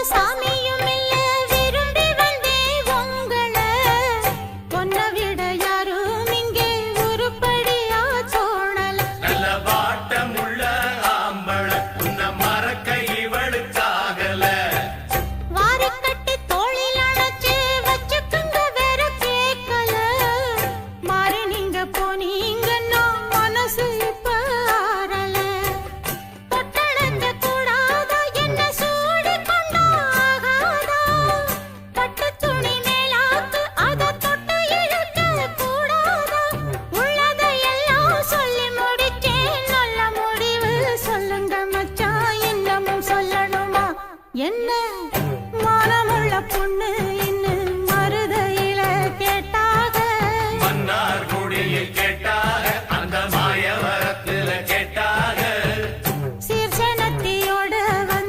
சாமியும் இல்ல விரும்பி வந்தே உங்கள பொன்ன விட யாரும் இங்கே உருப்படியா தோணல நல்ல வாட்டமுள்ள ஆம்பள உன்ன மறக்க இவளுக்காகல வாரி கட்டி தோளில் அணைச்சு வச்சுக்குங்க வேற கேட்கல மாறி நீங்க போனீங்கன்னா மனசு இப்ப ஆறல தொட்டழக்க கூடாதா என்ன சூடி கொண்டா ஆகாதா பட்டு துணி மேலாக்கு அத தொட்டு இழுக்க கூடாதா உள்ளதையெல்லாம் சொல்லி முடிச்சேன் நல்ல முடிவு சொல்லுங்க மச்சான் இன்னமும் சொல்லணுமா என்ன மானமுள்ள பொண்ணு